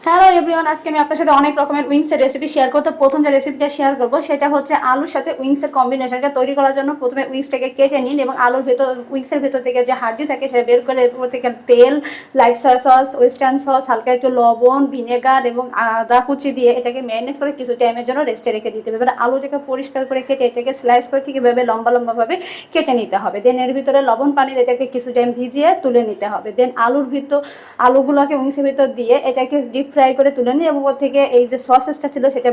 Hello everyone, আজকে আমি আপনার সাথে অনেক রকমের উইংসের রেসিপি শেয়ার করতে প্রথম যে রেসিপিটা শেয়ার করবো সেটা হচ্ছে আলুর সাথে উইংসের কম্বিনেশন। এটা তৈরি করার জন্য প্রথমে উইংসটাকে কেটে নিন এবং আলুর ভেতর উইংসের ভেতর থেকে যে হাড্ডি থাকে সেটা বের করে এর উপর থেকে তেল, light soya sauce, western sauce, হালকা একটু লবণ, ভিনেগার এবং আদা কুচি দিয়ে এটাকে ম্যারিনেট করে কিছু টাইমের জন্য রেস্টে রেখে দিতে হবে। এবার আলুটাকে পরিষ্কার করে কেটে এটাকে স্লাইস করে ঠিক এভাবে লম্বা লম্বাভাবে কেটে নিতে হবে। দেন এর ভিতরে লবণ পানি এটাকে কিছু টাইম ভিজিয়ে তুলে নিতে হবে। দেন আলুগুলোকে উইংসের ভিতর দিয়ে এটাকে ডিপ ফ্রাই করে তুলে নিন এবং উপর থেকে এই যে সসেসটা ছিল সেটা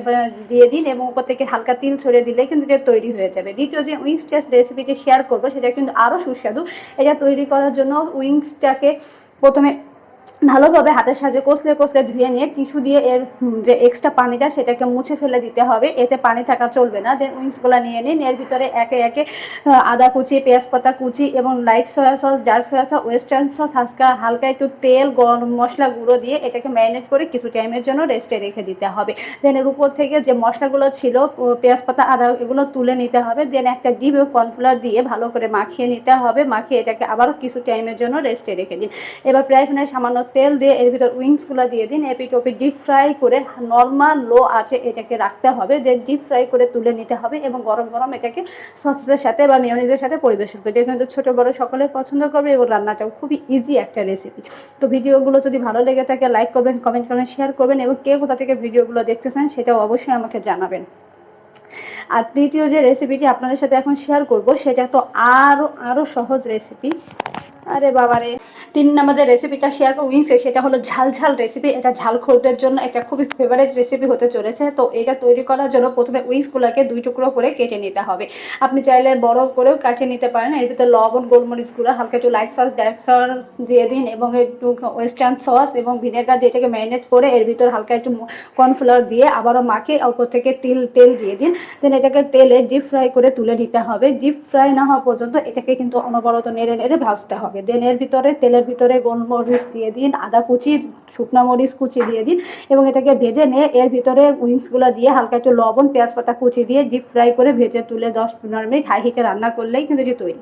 দিয়ে দিন এবং উপর থেকে হালকা তিল ছড়িয়ে দিলে কিন্তু এটা তৈরি হয়ে যাবে। দ্বিতীয় যে উইংসটা রেসিপিটি শেয়ার করবো সেটা কিন্তু আরও সুস্বাদু। এটা তৈরি করার জন্য উইংসটাকে প্রথমে ভালোভাবে হাতের সাহায্যে কষলে কষলে ধুয়ে নিয়ে টিস্যু দিয়ে এর যে এক্সট্রা পানিটা সেটাকে মুছে ফেলে দিতে হবে, এতে পানি থাকা চলবে না। দেন উইংসগুলো নিয়ে নিন, এর ভিতরে একে একে আদা কুচি, পেঁয়াজ পাতা কুচি এবং light soya sauce, dark soya sauce, western sauce, হালকা একটু তেল, গরম মশলা গুঁড়ো দিয়ে এটাকে ম্যারিনেট করে কিছু টাইমের জন্য রেস্টে রেখে দিতে হবে। দেন এর উপর থেকে যে মশলাগুলো ছিল, পেঁয়াজ পাতা, আদা, এগুলো তুলে নিতে হবে। দেন একটা ডিপ কর্নফ্লাওয়ার দিয়ে ভালো করে মাখিয়ে নিতে হবে। মাখিয়ে এটাকে আবারও কিছু টাইমের জন্য রেস্টে রেখে দিন। এবার প্রায় সামান্য তেল দিয়ে এর ভিতর উইংসগুলো দিয়ে দিন। এপিট ওপিট ডিপ ফ্রাই করে নর্মাল লো আছে এটাকে রাখতে হবে। দেন ডিপ ফ্রাই করে তুলে নিতে হবে এবং গরম গরম এটাকে সসেসের সাথে বা মেয়োনিজের সাথে পরিবেশন করতে, কিন্তু ছোটো বড়ো সকলে পছন্দ করবে এবং রান্নাটাও খুবই ইজি একটা রেসিপি। তো ভিডিওগুলো যদি ভালো লেগে থাকে লাইক করবেন, কমেন্ট করবেন, শেয়ার করবেন এবং কে কোথা থেকে ভিডিওগুলো দেখতেছেন সেটাও অবশ্যই আমাকে জানাবেন। আর তৃতীয় যে রেসিপিটি আপনাদের সাথে এখন শেয়ার করব সেটা তো আরও সহজ রেসিপি। আরে বাবারে, 3 নম্বর যে রেসিপিটা শেয়ার করবো উইংসে সেটা হলো ঝাল ঝাল রেসিপি। এটা ঝালখোরদের জন্য একটা খুবই ফেভারিট রেসিপি হতে চলেছে। তো এটা তৈরি করার জন্য প্রথমে উইংসগুলোকে 2 টুকরো করে কেটে নিতে হবে। আপনি চাইলে বড় করেও কাটিয়ে নিতে পারেন। এর ভিতরে লবণ, গোলমরিচ গুঁড়া, হালকা একটু লাইট সস, ডার্ক সস দিয়ে দিন এবং একটু ওয়েস্টার্ন সস এবং ভিনেগার দিয়ে এটাকে ম্যারিনেট করে এর ভিতর হালকা একটু কর্নফ্লাওয়ার দিয়ে আবারও মাখিয়ে উপর থেকে তেল দিয়ে দিন। দেন এটাকে তেলে ডিপ ফ্রাই করে তুলে নিতে হবে। ডিপ ফ্রাই না হওয়া পর্যন্ত এটাকে কিন্তু অনবরত নেড়ে নেড়ে ভাজতে হবে। দেন এর ভিতরে তেলের ভিতরে গোলমরিচ দিয়ে দিন, আদা কুচি, শুকনো মরিচ কুচি দিয়ে দিন এবং এটাকে ভেজে নিয়ে এর ভিতরে উইংসগুলো দিয়ে হালকা একটু লবণ, পেঁয়াজ পাতা কুচি দিয়ে ডিপ ফ্রাই করে ভেজে তুলে 10-15 মিনিট হাই হিটে রান্না করলেই কিন্তু এটি তৈরি।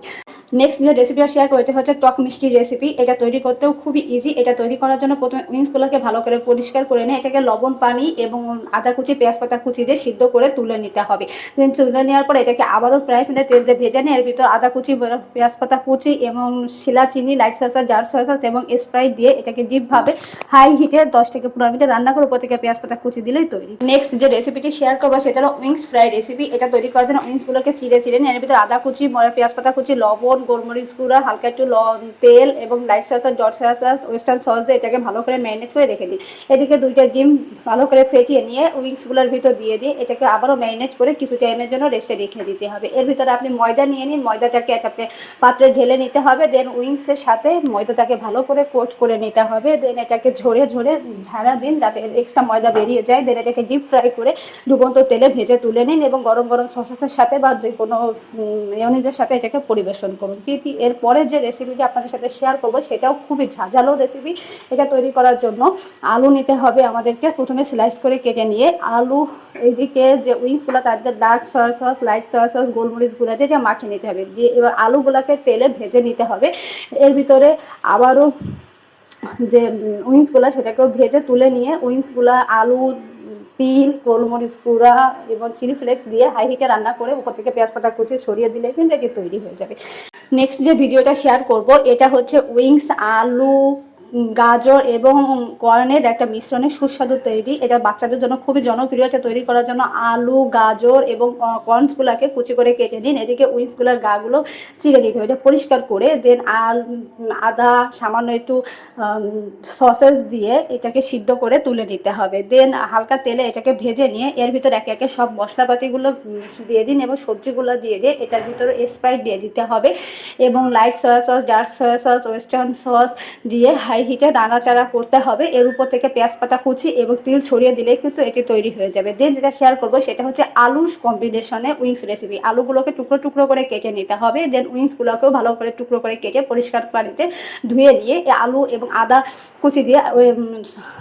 নেক্সট যে রেসিপিটা শেয়ার করতে হচ্ছে টক মিষ্টি রেসিপি। এটা তৈরি করতেও খুবই ইজি। এটা তৈরি করার জন্য প্রথমে উইংসগুলোকে ভালো করে পরিষ্কার করে নিয়ে এটাকে লবণ পানি এবং আদা কুচি, পেঁয়াজ পাতা কুচি দিয়ে সিদ্ধ করে তুলে নিতে হবে। দেন তুলে নেওয়ার পর এটাকে আবারও ফ্রাই প্যানে তেল দিয়ে ভেজে নিয়ে এর ভিতর আদা কুচি, পেঁয়াজ পাতা কুচি এবং শিলা চিনি, light soya sauce, dark soya sauce এবং স্প্রাইট দিয়ে এটাকে ডিপভাবে হাই হিটে 10 থেকে 15 মিনিট রান্না করে উপর থেকে পেঁয়াজ পাতা কুচি দিলেই তৈরি। নেক্সট যে রেসিপিটি শেয়ার করবো সেটা হলো উইংস ফ্রাই রেসিপি। এটা তৈরি করার জন্য উইংসগুলোকে চিড়ে নিয়ে এর ভিতর আদা কুচি, পেঁয়াজ পাতা কুচি, লবণ, গোলমরিচ গুঁড়া, হালকা একটু তেল এবং light soya sauce, dot soya sauce, western sauce দিয়ে এটাকে ভালো করে ম্যারিনেট করে রেখে দিন। এদিকে 2টা ডিম ভালো করে ফেটিয়ে নিয়ে উইংসগুলোর ভিতর দিয়ে এটাকে আবারও ম্যারিনেট করে কিছু টাইমের জন্য রেস্টে রেখে দিতে হবে। এর ভিতরে আপনি ময়দা নিয়ে নিন, ময়দাটাকে একটা পাত্রে ঢেলে নিতে হবে। দেন উইংসের সাথে ময়দাটাকে ভালো করে কোট করে নিতে হবে। দেন এটাকে ঝাড়া দিন যাতে এক্সট্রা ময়দা বেরিয়ে যায়। দেন এটাকে ডিপ ফ্রাই করে ডুবন্ত তেলে ভেজে তুলে নিন এবং গরম গরম সসেসের সাথে বা যে কোনো মেয়োনিজের সাথে এটাকে পরিবেশন করুন। এরপরে যে রেসিপিটি আপনাদের সাথে শেয়ার করবো সেটাও খুবই ঝাঁঝালো রেসিপি। এটা তৈরি করার জন্য আলু নিতে হবে আমাদেরকে। প্রথমে স্লাইস করে কেটে নিয়ে আলু এইদিকে যে উইংসগুলো তাদের dark soya sauce, light soya sauce, গোলমরিচ গুঁড়া দিয়ে মাখিয়ে নিতে হবে। দিয়ে এবার আলুগুলোকে তেলে ভেজে নিতে হবে। এর ভিতরে আবারও যে উইংসগুলো সেটাকেও ভেজে তুলে নিয়ে উইংসগুলো আলু, তিল, গোলমরিচ গুঁড়া এবং চিলি ফ্লেক্স দিয়ে হাই হিটে রান্না করে উপর থেকে পেঁয়াজ পাতা কুচি ছড়িয়ে দিলে কিন্তু এটি তৈরি হয়ে যাবে। নেক্সট যে ভিডিওটা শেয়ার করব এটা হচ্ছে উইংস, আলু, গাজর এবং কর্নের একটা মিশ্রণে সুস্বাদু তৈরি। এটা বাচ্চাদের জন্য খুবই জনপ্রিয়। এটা তৈরি করার জন্য আলু, গাজর এবং কর্নসগুলোকে কুচি করে কেটে নিন। এদিকে উইংসগুলোর গাগুলো চিড়ে নিতে হবে এটা পরিষ্কার করে। দেন আদা, সামান্য একটু সসেস দিয়ে এটাকে সিদ্ধ করে তুলে নিতে হবে। দেন হালকা তেলে এটাকে ভেজে নিয়ে এর ভিতর একে একে সব মশলাপাতিগুলো দিয়ে দিন এবং সবজিগুলো দিয়ে এটার ভিতরে স্প্রাইট দিয়ে দিতে হবে এবং light soya sauce, dark soya sauce, western sauce দিয়ে হাই হিটে নাড়াচাড়া করতে হবে। এর উপর থেকে পেঁয়াজ পাতা কুচি এবং তিল ছড়িয়ে দিলে কিন্তু এটি তৈরি হয়ে যাবে। দেন যেটা শেয়ার করবো সেটা হচ্ছে আলুর কম্বিনেশনে উইংস রেসিপি। আলুগুলোকে টুকরো টুকরো করে কেটে নিতে হবে। দেন উইংসগুলোকেও ভালো করে টুকরো করে কেটে পরিষ্কার পানিতে ধুয়ে দিয়ে আলু এবং আদা কুচি দিয়ে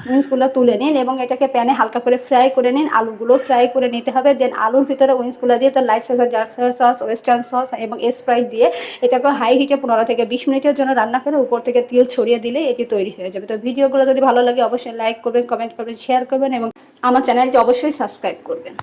উইংসগুলো তুলে নিন এবং এটাকে প্যানে হালকা করে ফ্রাই করে নিন। আলুগুলো ফ্রাই করে নিতে হবে। দেন আলুর ভিতরে উইংসগুলো দিয়ে তার light sauce, dark sauce, western sauce এবং স্প্রাইট দিয়ে এটাকে হাই হিটে 15 থেকে 20 মিনিটের জন্য রান্না করে উপর থেকে তেল ছড়িয়ে দিলে এটি তৈরি হয়ে যাবে। তো ভিডিওগুলো যদি ভালো লাগে অবশ্যই লাইক করবেন, কমেন্ট করবেন, শেয়ার করবেন এবং আমার চ্যানেলটি অবশ্যই সাবস্ক্রাইব করবেন।